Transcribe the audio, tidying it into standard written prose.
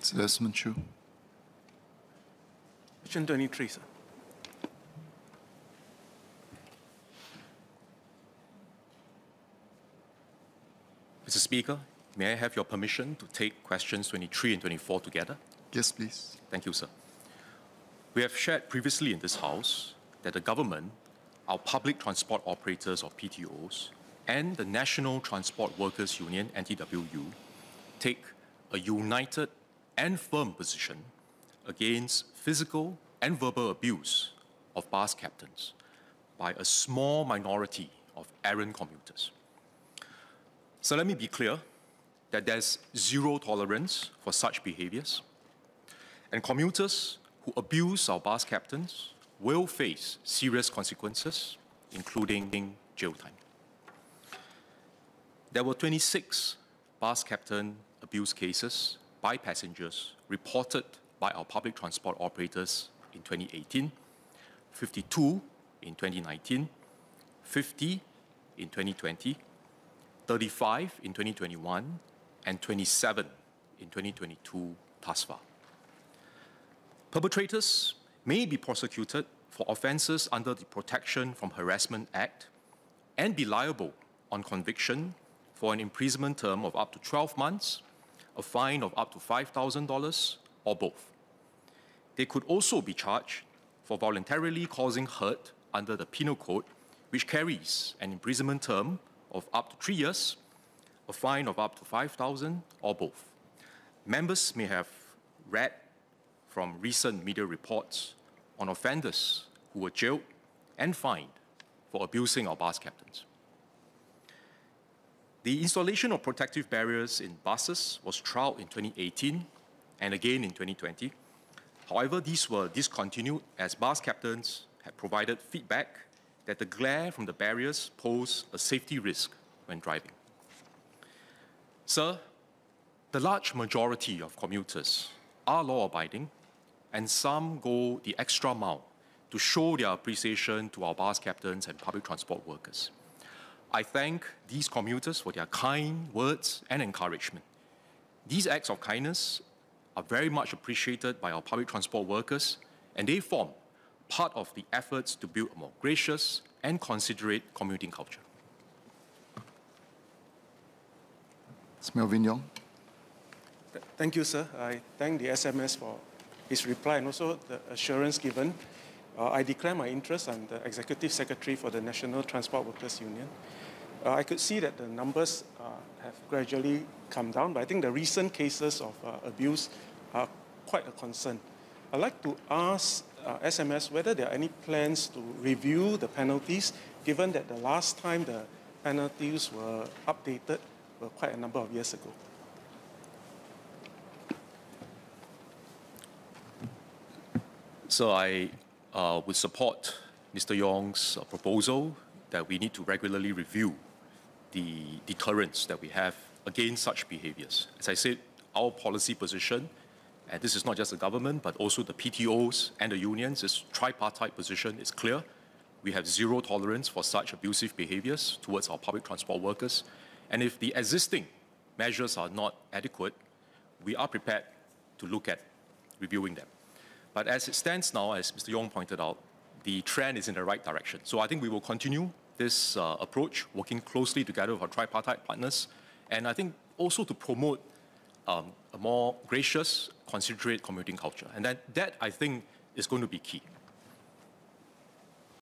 Desmond Chu. Question 23, sir. Mr. Speaker, may I have your permission to take questions 23 and 24 together? Yes, please. Thank you, sir. We have shared previously in this House that the government, our public transport operators or PTOs, and the National Transport Workers Union, NTWU, take a united and firm position against physical and verbal abuse of bus captains by a small minority of errant commuters. So let me be clear that there's zero tolerance for such behaviors, and commuters who abuse our bus captains will face serious consequences, including jail time. There were 26 bus captain abuse cases by passengers reported by our public transport operators in 2018, 52 in 2019, 50 in 2020, 35 in 2021, and 27 in 2022 thus far. Perpetrators may be prosecuted for offences under the Protection from Harassment Act and be liable on conviction for an imprisonment term of up to 12 months, a fine of up to $5,000, or both. They could also be charged for voluntarily causing hurt under the Penal Code, which carries an imprisonment term of up to 3 years, a fine of up to $5,000, or both. Members may have read from recent media reports on offenders who were jailed and fined for abusing our bus captains. The installation of protective barriers in buses was trialled in 2018 and again in 2020. However, these were discontinued as bus captains had provided feedback that the glare from the barriers pose a safety risk when driving. Sir, the large majority of commuters are law-abiding, and some go the extra mile to show their appreciation to our bus captains and public transport workers. I thank these commuters for their kind words and encouragement. These acts of kindness are very much appreciated by our public transport workers, and they form part of the efforts to build a more gracious and considerate commuting culture. It's Melvin Yong. Thank you, sir. I thank the SMS for his reply and also the assurance given. I declare my interest. I'm the Executive Secretary for the National Transport Workers Union. I could see that the numbers have gradually come down, but I think the recent cases of abuse are quite a concern. I'd like to ask SMS whether there are any plans to review the penalties, given that the last time the penalties were updated were quite a number of years ago. So I would support Mr. Yong's proposal that we need to regularly review the deterrence that we have against such behaviors. As I said, our policy position, and this is not just the government, but also the PTOs and the unions, this tripartite position is clear. We have zero tolerance for such abusive behaviors towards our public transport workers. And if the existing measures are not adequate, we are prepared to look at reviewing them. But as it stands now, as Mr. Yong pointed out, the trend is in the right direction. So I think we will continue this approach, working closely together with our tripartite partners, and I think also to promote a more gracious, considerate commuting culture. And that I think, is going to be key.